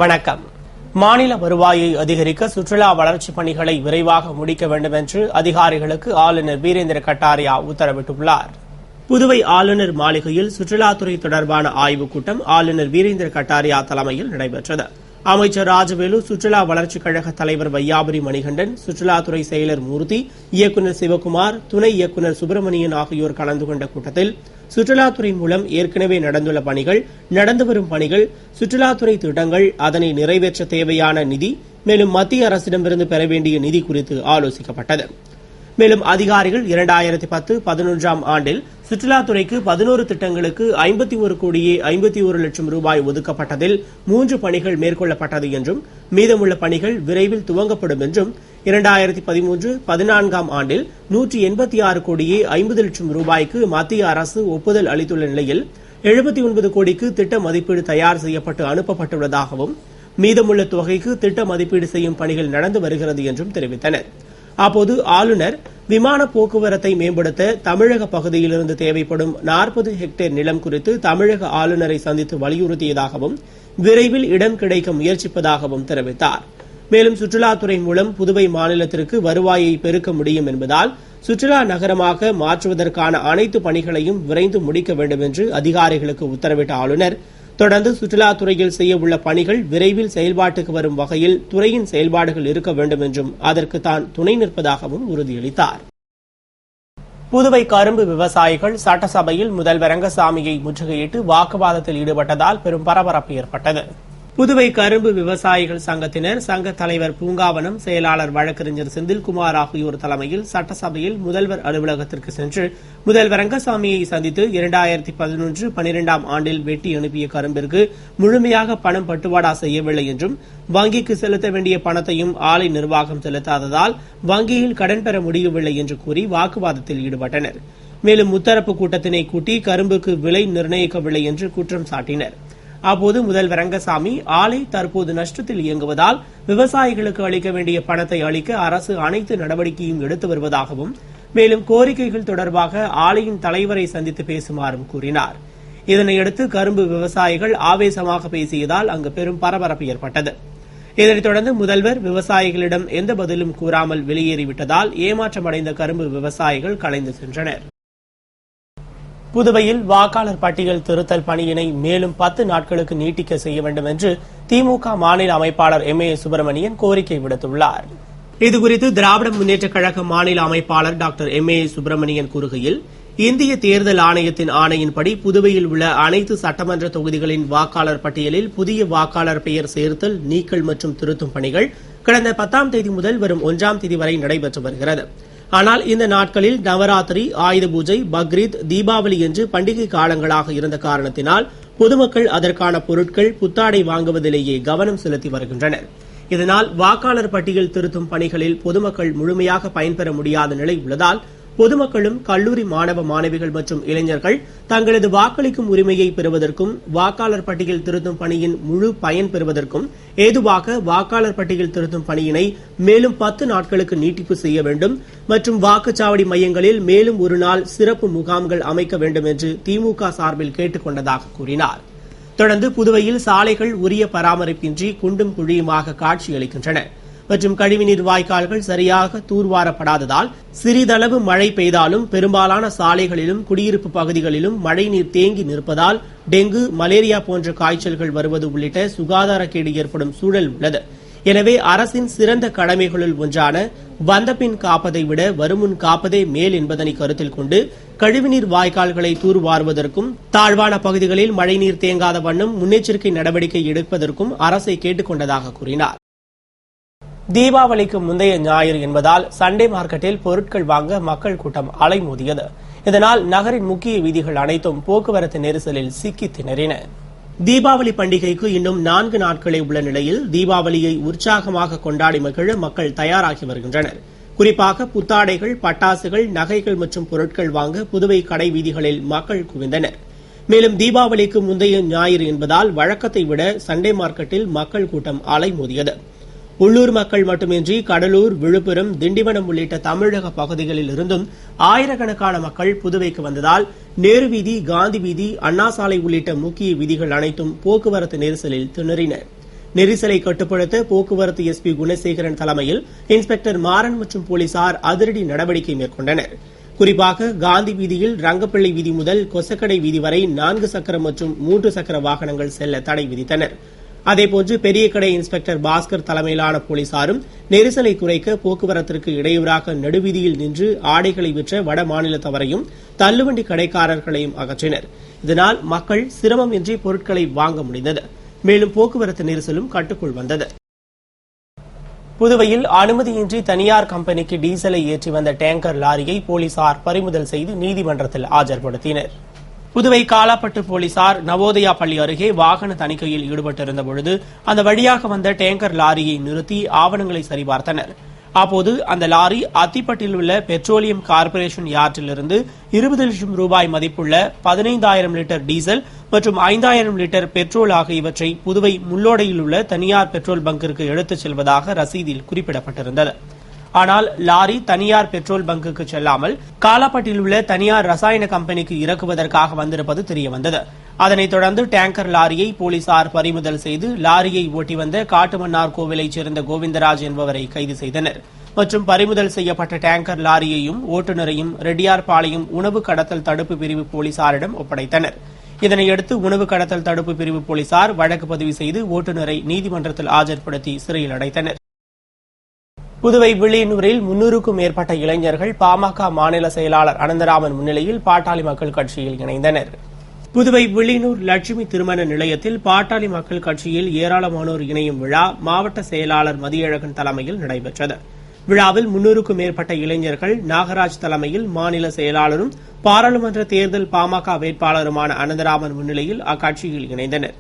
வணக்கம். மாநில வருவாயை அதிகரிக்க சுற்றுலா வளர்ச்சிப் பணிகளை விரைவாக முடிக்க வேண்டும் என்று அதிகாரிகளுக்கு ஆளுநர் வீரேந்திர கட்டாரியா உத்தரவிட்டுள்ளார். புதுவை ஆளுநர் மாளிகையில் சுற்றுலாத்துறை தொடர்பான ஆய்வுக் கூட்டம் ஆளுநர் வீரேந்திர கட்டாரியா தலைமையில் நடைபெற்றது. அமைச்சர் ராஜவேலு, சுற்றுலா வளர்ச்சிக் கழக தலைவர் வையாபுரி மணிகண்டன், சுற்றுலாத்துறை செயலர் மூர்த்தி, இயக்குநர் சிவக்குமார், துணை இயக்குநர் சுப்பிரமணியன் ஆகியோர் கலந்து கொண்ட கூட்டத்தில் சுற்றுலாத்துறை மூலம் ஏற்கனவே நடந்துள்ள பணிகள், நடந்து வரும் பணிகள், சுற்றுலாத்துறை திட்டங்கள், அதனை நிறைவேற்ற தேவையான நிதி, மேலும் மத்திய அரசிடமிருந்து பெற வேண்டிய நிதி குறித்து ஆலோசிக்கப்பட்டது. மேலும் அதிகாரிகள் 2010-11 ஆண்டில் சுற்றுலாத்துறைக்கு 11 திட்டங்களுக்கு 51 கோடியே 51 லட்சம் ரூபாய் ஒதுக்கப்பட்டதில் 3 பணிகள் மேற்கொள்ளப்பட்டது என்றும் மீதமுள்ள பணிகள் விரைவில் துவங்கப்படும் என்றும் 2013-14 ஆண்டில் 186 கோடியே 50 லட்சம் ரூபாய்க்கு மத்திய அரசு ஒப்புதல் அளித்துள்ள நிலையில் 79 கோடிக்கு திட்ட மதிப்பீடு தயார் செய்யப்பட்டு அனுப்பப்பட்டுள்ளதாகவும் மீதமுள்ள தொகைக்கு திட்ட மதிப்பீடு செய்யும் பணிகள் நடந்து வருகிறது என்றும் தெரிவித்தனர். அப்போது ஆளுநர் விமான போக்குவரத்தை மேம்படுத்த தமிழக பகுதியிலிருந்து தேவைப்படும் 40 ஹெக்டேர் நிலம் குறித்து தமிழக ஆளுநரை சந்தித்து வலியுறுத்தியதாகவும் விரைவில் இடம் கிடைக்க முயற்சிப்பதாகவும் தெரிவித்தார். மேலும் சுற்றுலாத்துறை மூலம் புதுவை மாநிலத்திற்கு வருவாயை பெருக்க முடியும் என்பதால் சுற்றுலா நகரமாக மாற்றுவதற்கான அனைத்து பணிகளையும் விரைந்து முடிக்க வேண்டும் என்று அதிகாரிகளுக்கு உத்தரவிட்ட ஆளுநர் தொடர்ந்து சுற்றுலாத்துறையில் செய்ய உள்ள பணிகள் விரைவில் செயல்பாட்டுக்கு வரும் வகையில் துறையின் செயல்பாடுகள் இருக்க வேண்டும் என்றும் அதற்கு தான் துணை நிற்பதாகவும் உறுதியளித்தார். புதுவை கரும்பு விவசாயிகள் சட்டசபையில் முதல்வர் ரங்கசாமியை முற்றுகையிட்டு வாக்குவாதத்தில் ஈடுபட்டதால் பெரும் பரபரப்பு ஏற்பட்டது. புதுவை கரும்பு விவசாயிகள் சங்கத்தினர் சங்க தலைவர் பூங்காவனம், செயலாளர் வழக்கறிஞர் செந்தில்குமார் ஆகியோர் தலைமையில் சட்டசபையில் முதல்வர் அலுவலகத்திற்கு சென்று முதல்வர் ரங்கசாமியை சந்தித்து 2011-12 ஆண்டில் வெட்டி அனுப்பிய கரும்பிற்கு முழுமையாக பணம் பட்டுவாடா செய்யவில்லை என்றும் வங்கிக்கு செலுத்த வேண்டிய பணத்தையும் ஆலை நிர்வாகம் செலுத்தாததால் வங்கியில் கடன் பெற முடியவில்லை என்று கூறி வாக்குவாதத்தில் ஈடுபட்டனர். மேலும் முத்தரப்பு கூட்டத்தினை கூட்டி கரும்புக்கு விலை நிர்ணயிக்கவில்லை என்று குற்றம் சாட்டினர். அப்போது முதல்வர் ரங்கசாமி ஆலை தற்போது நஷ்டத்தில் இயங்குவதால் விவசாயிகளுக்கு அளிக்க வேண்டிய பணத்தை அளிக்க அரசு அனைத்து நடவடிக்கையும் எடுத்து வருவதாகவும் மேலும் கோரிக்கைகள் தொடர்பாக ஆலையின் தலைவரை சந்தித்து பேசுமாறும் கூறினார். இதனையடுத்து கரும்பு விவசாயிகள் ஆவேசமாக பேசியதால் அங்கு பெரும் பரபரப்பு ஏற்பட்டது. இதனைத் தொடர்ந்து முதல்வர் விவசாயிகளிடம் எந்த பதிலும் கூறாமல் வெளியேறிவிட்டதால் ஏமாற்றமடைந்த கரும்பு விவசாயிகள் கலைந்து சென்றனர். புதுவையில் வாக்காளர் பட்டியல் திருத்தல் பணியினை மேலும் 10 நாட்களுக்கு நீட்டிக்க செய்ய வேண்டும் என்று திமுக மாநில அமைப்பாளர் MA சுப்பிரமணியன் கோரிக்கை விடுத்துள்ளார். இதுகுறித்து திராவிட முன்னேற்றக் கழக மாநில அமைப்பாளர் டாக்டர் MA சுப்பிரமணியன் கூறுகையில், இந்திய தேர்தல் ஆணையத்தின் ஆணையின்படி புதுவையில் உள்ள அனைத்து சட்டமன்ற தொகுதிகளின் வாக்காளர் பட்டியலில் புதிய வாக்காளர் பெயர் சேர்த்தல், நீக்கல் மற்றும் திருத்தும் பணிகள் கடந்த 10ஆம் தேதி முதல் வரும் 1ஆம் தேதி வரை நடைபெற்று வருகிறது. ஆனால் இந்த நாட்களில் நவராத்திரி, ஆயுத பூஜை, பக்ரீத், தீபாவளி என்று பண்டிகை காலங்களாக இருந்த காரணத்தினால் பொதுமக்கள் அதற்கான பொருட்கள், புத்தாடை வாங்குவதிலேயே கவனம் செலுத்தி வருகின்றனர். இதனால் வாக்காளர் பட்டியல் திருத்தும் பணிகளில் பொதுமக்கள் முழுமையாக பயன்பெற முடியாத நிலை உள்ளதால் பொதுமக்களும் கல்லூரி மாணவ மாணவிகள் மற்றும் இளைஞர்கள் தங்களது வாக்களிக்கும் உரிமையை பெறுவதற்கும் வாக்காளர் பட்டியல் திருத்தும் பணியின் முழு பயன் பெறுவதற்கும் ஏதுவாக வாக்காளர் பட்டியல் திருத்தும் பணியினை மேலும் 10 நாட்களுக்கு நீட்டிப்பு செய்ய வேண்டும் மற்றும் வாக்குச்சாவடி மையங்களில் மேலும் ஒரு நாள் சிறப்பு முகாம்கள் அமைக்க வேண்டும் என்று திமுக சார்பில் கேட்டுக் கொண்டதாக கூறினார். தொடர்ந்து புதுவையில் சாலைகள் உரிய பராமரிப்பின்றி குண்டும் குழியுமாக காட்சியளிக்கின்றன மற்றும் கழிவுநீர் வாய்க்கால்கள் சரியாக தூர்வாரப்படாததால் சிறிதளவு மழை பெய்தாலும் பெரும்பாலான சாலைகளிலும் குடியிருப்பு பகுதிகளிலும் மழைநீர் தேங்கி நிற்பதால் டெங்கு, மலேரியா போன்ற காய்ச்சல்கள் வருவது உள்ளிட்ட சுகாதாரக்கேடு ஏற்படும் சூழல் உள்ளது. எனவே அரசின் சிறந்த கடமைகளுள் ஒன்றான வந்தபின் காப்பதை விட வருமுன் காப்பதே மேல் என்பதனை கருத்தில் கொண்டு கழிவுநீர் வாய்க்கால்களை தூர்வாருவதற்கும் தாழ்வான பகுதிகளில் மழைநீர் தேங்காத வண்ணம் முன்னெச்சரிக்கை நடவடிக்கை எடுப்பதற்கும் அரசை கேட்டுக் கொண்டதாக கூறினார். தீபாவளிக்கு முந்தைய ஞாயிறு என்பதால் சண்டே மார்க்கெட்டில் பொருட்கள் வாங்க மக்கள் கூட்டம் அலைமோதியது. இதனால் நகரின் முக்கிய வீதிகள் அனைத்தும் போக்குவரத்து நெரிசலில் சிக்கி திணறின. தீபாவளி பண்டிகைக்கு இன்னும் 4 நாட்களே உள்ள நிலையில் தீபாவளியை உற்சாகமாக கொண்டாடி மகிழ மக்கள் தயாராகி வருகின்றனர். குறிப்பாக புத்தாடைகள், பட்டாசுகள், நகைகள் மற்றும் பொருட்கள் வாங்க புதுவை கடை வீதிகளில் மக்கள் குவிந்தனர். மேலும் தீபாவளிக்கு முந்தைய ஞாயிறு என்பதால் வழக்கத்தை விட சண்டே மார்க்கெட்டில் மக்கள் கூட்டம் அலைமோதியது. உள்ளூர் மக்கள் மட்டுமின்றி கடலூர், விழுப்புரம், திண்டிவனம் உள்ளிட்ட தமிழக பகுதிகளில் இருந்தும் ஆயிரக்கணக்கான மக்கள் புதுவைக்கு வந்ததால் நேரு வீதி, காந்தி வீதி, அண்ணா சாலை உள்ளிட்ட முக்கிய வீதிகள் அனைத்தும் போக்குவரத்து நெரிசலில் திணறின. நெரிசலை கட்டுப்படுத்த போக்குவரத்து எஸ்பி குணசேகரன் தலைமையில் இன்ஸ்பெக்டர் மாறன் மற்றும் போலீசார் அதிரடி நடவடிக்கை மேற்கொண்டனர். குறிப்பாக காந்தி வீதியில் ரங்கப்பிள்ளை வீதி முதல் கொசக்கடை வீதி வரை 4 சக்கர மற்றும் 3 சக்கர வாகனங்கள் செல்ல தடை விதித்தனர். அதேபோன்று பெரியகடை இன்ஸ்பெக்டர் பாஸ்கர் தலைமையிலான போலீசாரும் நெரிசலை குறைக்க போக்குவரத்திற்கு இடையூறாக நடுவீதியில் நின்று ஆடைகளை விற்ற வட மாநிலத்தவரையும் தள்ளுவண்டி கடைக்காரர்களையும் அகற்றினர். இதனால் மக்கள் சிரமமின்றி பொருட்களை வாங்க முடிந்தது. மேலும் போக்குவரத்து நெரிசலும் கட்டுக்குள் வந்தது. புதுவையில் அனுமதியின்றி தனியார் கம்பெனிக்கு டீசலை ஏற்றி வந்த டேங்கர் லாரியை போலீசார் பறிமுதல் செய்து நீதிமன்றத்தில் ஆஜர்படுத்தினர். புதுவை காலாப்பட்டு போலீசார் நவோதயா பள்ளி அருகே வாகன தணிக்கையில் ஈடுபட்டிருந்தபொழுது அந்த வழியாக வந்த டேங்கர் லாரியை நிறுத்தி ஆவணங்களை சரிபார்த்தனர். அப்போது அந்த லாரி அத்திப்பட்டில் உள்ள பெட்ரோலியம் கார்ப்பரேஷன் யார்டிலிருந்து 20 லட்சம் ரூபாய் மதிப்புள்ள 15,000 லிட்டர் டீசல் மற்றும் 5,000 லிட்டர் பெட்ரோல் ஆகியவற்றை புதுவை முள்ளோடையில் உள்ள தனியார் பெட்ரோல் பங்கிற்கு எடுத்துச் செல்வதாக ரசீதில் குறிப்பிடப்பட்டிருந்தது. ஆனால் லாரி தனியார் பெட்ரோல் பங்குக்கு செல்லாமல் காலாப்பட்டில் உள்ள தனியார் ரசாயன கம்பெனிக்கு இறக்குவதற்காக வந்திருப்பது தெரியவந்தது. அதனைத் தொடர்ந்து டேங்கர் லாரியை போலீசார் பறிமுதல் செய்து லாரியை ஓட்டி வந்த காட்டுமன்னார் கோவிலைச் சேர்ந்த கோவிந்தராஜ் என்பவரை கைது செய்தனர். மற்றும் பறிமுதல் செய்யப்பட்ட டேங்கர் லாரியையும் ஓட்டுநரையும் ரெட்டியார்பாளையம் உணவு கடத்தல் தடுப்பு பிரிவு போலீசாரிடம் ஒப்படைத்தனர். இதனையடுத்து உணவு கடத்தல் தடுப்பு பிரிவு போலீசார் வழக்கு பதிவு செய்து ஓட்டுநரை நீதிமன்றத்தில் ஆஜர்படுத்தி சிறையில் அடைத்தனர். புதுவை வில்லியனூரில் 300க்கும் மேற்பட்ட இளைஞர்கள் பாமக மாநில செயலாளர் அனந்தராமன் முன்னிலையில் பாட்டாளி மக்கள் கட்சியில் இணைந்தனர். புதுவை வில்லியனூர் லட்சுமி திருமண நிலையத்தில் பாட்டாளி மக்கள் கட்சியில் ஏராளமானோர் இணையும் விழா மாவட்ட செயலாளர் மதியழகன் தலைமையில் நடைபெற்றது. விழாவில் 300க்கும் மேற்பட்ட இளைஞர்கள் நாகராஜ் தலைமையில் மாநில செயலாளரும் பாராளுமன்ற தேர்தல் பாமக வேட்பாளருமான அனந்தராமன் முன்னிலையில் அக்கட்சியில் இணைந்தனர்.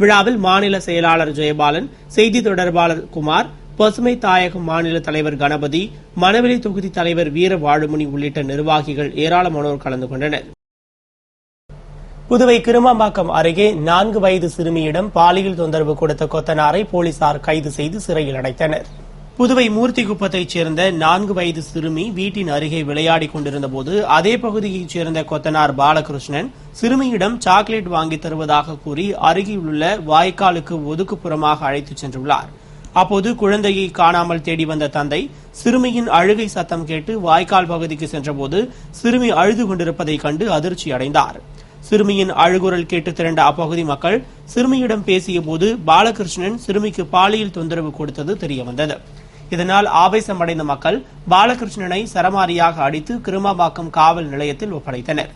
விழாவில் மாநில செயலாளர் ஜெயபாலன், செய்தி தொடர்பாளர் குமார், பசுமை தாயகம் மாநில தலைவர் கணபதி, மணவெளி தொகுதி தலைவர் வீரவாழுமுனி உள்ளிட்ட நிர்வாகிகள் ஏராளமானோர் கலந்து கொண்டனர். புதுவை கிருமாம்பாக்கம் அருகே 4 வயது சிறுமியிடம் பாலியல் தொந்தரவு கொடுத்த கொத்தனாரை போலீசார் கைது செய்து சிறையில் அடைத்தனர். புதுவை மூர்த்திகுப்பத்தைச் சேர்ந்த 4 வயது சிறுமி வீட்டின் அருகே விளையாடிக் கொண்டிருந்தபோது அதே பகுதியைச் சேர்ந்த கொத்தனார் பாலகிருஷ்ணன் சிறுமியிடம் சாக்லேட் வாங்கித் தருவதாக கூறி அருகிலுள்ள வாய்க்காலுக்கு ஒதுக்குப்புறமாக அழைத்துச் சென்றுள்ளார். அப்போது குழந்தையை காணாமல் தேடி வந்த தந்தை சிறுமியின் அழுகை சத்தம் கேட்டு வாய்க்கால் பகுதிக்கு சென்றபோது சிறுமி அழுது கொண்டிருப்பதைக் கண்டு அதிர்ச்சி அடைந்தார். சிறுமியின் அழுகுரல் கேட்டு திரண்ட அப்பகுதி மக்கள் சிறுமியிடம் பேசியபோது பாலகிருஷ்ணன் சிறுமிக்கு பாலியல் தொந்தரவு கொடுத்தது தெரியவந்தது. இதனால் ஆவேசமடைந்த மக்கள் பாலகிருஷ்ணனை சரமாரியாக அடித்து கிருமாம்பாக்கம் காவல் நிலையத்தில் ஒப்படைத்தனர்.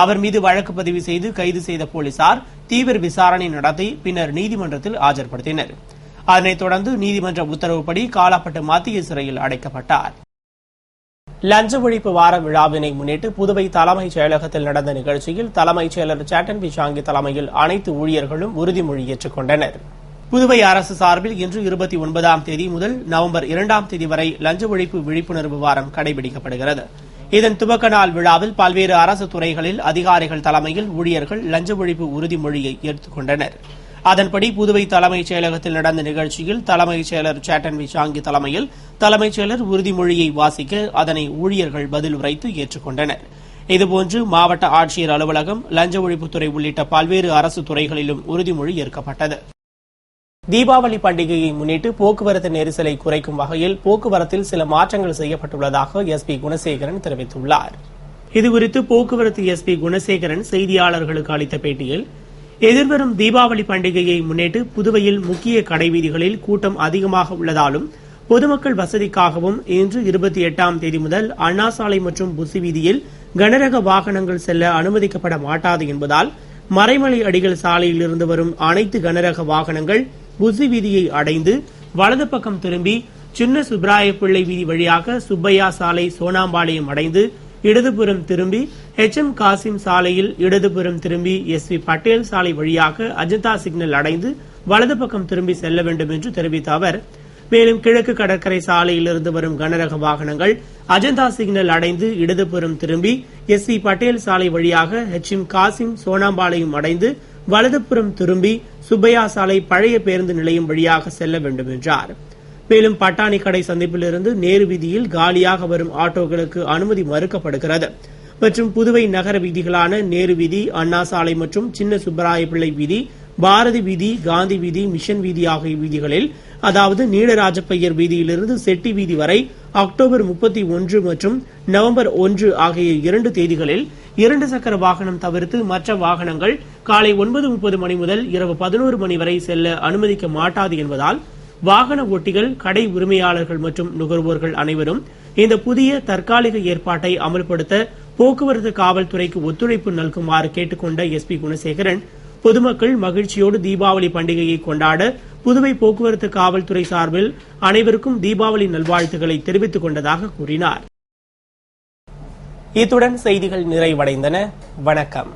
அவர் மீது வழக்கு பதிவு செய்து கைது செய்த போலீசார் தீவிர விசாரணை நடத்தி பின்னர் நீதிமன்றத்தில் ஆஜர்படுத்தினர். அதனைத் தொடர்ந்து நீதிமன்ற உத்தரவுப்படி காலாப்பட்டு மத்திய சிறையில் அடைக்கப்பட்டார். லஞ்ச ஒழிப்பு வார விழாவினை முன்னிட்டு புதுவை தலைமைச் செயலகத்தில் நடந்த நிகழ்ச்சியில் தலைமைச் செயலர் சேட்டன் பிஷாங்கி தலைமையில் அனைத்து ஊழியர்களும் உறுதிமொழி ஏற்றுக் கொண்டனர். புதுவை அரசு சார்பில் இன்று 29ஆம் தேதி முதல் நவம்பர் 2ஆம் தேதி வரை லஞ்ச ஒழிப்பு விழிப்புணர்வு வாரம் கடைபிடிக்கப்படுகிறது. இதன் துவக்க நாள் விழாவில் பல்வேறு அரசு துறைகளில் அதிகாரிகள் தலைமையில் ஊழியர்கள் லஞ்ச ஒழிப்பு உறுதிமொழியை ஏற்றுக் கொண்டனர். அதன்படி புதுவை தலைமைச் செயலகத்தில் நடந்த நிகழ்ச்சியில் தலைமைச் செயலர் சேட்டன் விசாங்கி தலைமையில் தலைமைச் செயலர் உறுதிமொழியை வாசிக்க அதனை ஊழியர்கள் பதில் உரைத்து ஏற்றுக்கொண்டனர். இதுபோன்று மாவட்ட ஆட்சியர் அலுவலகம், லஞ்ச ஒழிப்புத்துறை உள்ளிட்ட பல்வேறு அரசு துறைகளிலும் உறுதிமொழி ஏற்கப்பட்டது. தீபாவளி பண்டிகையை முன்னிட்டு போக்குவரத்து நெரிசலை குறைக்கும் வகையில் போக்குவரத்தில் சில மாற்றங்கள் செய்யப்பட்டுள்ளதாக எஸ்பி குணசேகரன் தெரிவித்துள்ளார். இதுகுறித்து போக்குவரத்து எஸ்பி குணசேகரன் செய்தியாளர்களுக்கு அளித்த பேட்டியில், எதிர்வரும் தீபாவளி பண்டிகையை முன்னிட்டு புதுவையில் முக்கிய கடைவீதிகளில் கூட்டம் அதிகமாக உள்ளதாலும் பொதுமக்கள் வசதிக்காகவும் இன்று 28ஆம் தேதி முதல் அண்ணா சாலை மற்றும் புசி வீதியில் கனரக வாகனங்கள் செல்ல அனுமதிக்கப்பட மாட்டாது என்பதால் மறைமலை அடிகள் சாலையில் இருந்து வரும் அனைத்து கனரக வாகனங்கள் புசி வீதியை அடைந்து வலது பக்கம் திரும்பி சின்ன சுப்ராயப்பிள்ளை வீதி வழியாக சுப்பையா சாலை சோனாம்பாளையம் அடைந்து இடதுபுறம் திரும்பி HM காசிம் சாலையில் இடதுபுறம் திரும்பி SV பட்டேல் சாலை வழியாக அஜந்தா சிக்னல் அடைந்து வலது பக்கம் திரும்பி செல்ல வேண்டும் என்று தெரிவித்த அவர், மேலும் கிழக்கு கடற்கரை சாலையிலிருந்து வரும் கனரக வாகனங்கள் அஜந்தா சிக்னல் அடைந்து இடதுபுறம் திரும்பி SV பட்டேல் சாலை வழியாக HM காசிம் சோனாம்பாளையம் அடைந்து வலதுபுறம் திரும்பி சுப்பையா சாலை பழைய பேருந்து நிலையம் வழியாக செல்ல வேண்டும் என்றார். மேலும் பட்டாணி கடை சந்திப்பிலிருந்து நேரு வீதியில் காலியாக வரும் ஆட்டோக்களுக்கு அனுமதி மறுக்கப்படுகிறது மற்றும் புதுவை நகர வீதிகளான நேரு வீதி, அண்ணா சாலை மற்றும் சின்ன சுப்பராயப்பிள்ளை வீதி, பாரதி வீதி, காந்தி வீதி, மிஷன் வீதி ஆகிய வீதிகளில், அதாவது நீலராஜப்பையர் வீதியிலிருந்து செட்டி வீதி வரை அக்டோபர் 31 மற்றும் நவம்பர் 1 ஆகிய 2 தேதிகளில் 2 சக்கர வாகனம் தவிர்த்து மற்ற வாகனங்கள் காலை 9:30 மணி முதல் இரவு 11 மணி வரை செல்ல அனுமதிக்க மாட்டாது என்பதால் வாகன ஓட்டிகள், கடை உரிமையாளர்கள் மற்றும் நுகர்வோர்கள் அனைவரும் இந்த புதிய தற்காலிக ஏற்பாட்டை அமல்படுத்த போக்குவரத்து காவல்துறைக்கு ஒத்துழைப்பு நல்குமாறு கேட்டுக்கொண்ட எஸ்பி குணசேகரன், பொதுமக்கள் மகிழ்ச்சியோடு தீபாவளி பண்டிகையை கொண்டாட புதுவை போக்குவரத்து காவல்துறை சார்பில் அனைவருக்கும் தீபாவளி நல்வாழ்த்துக்களை தெரிவித்துக் கொண்டதாக கூறினார். இத்துடன் செய்திகள் நிறைவடைந்தன. வணக்கம்.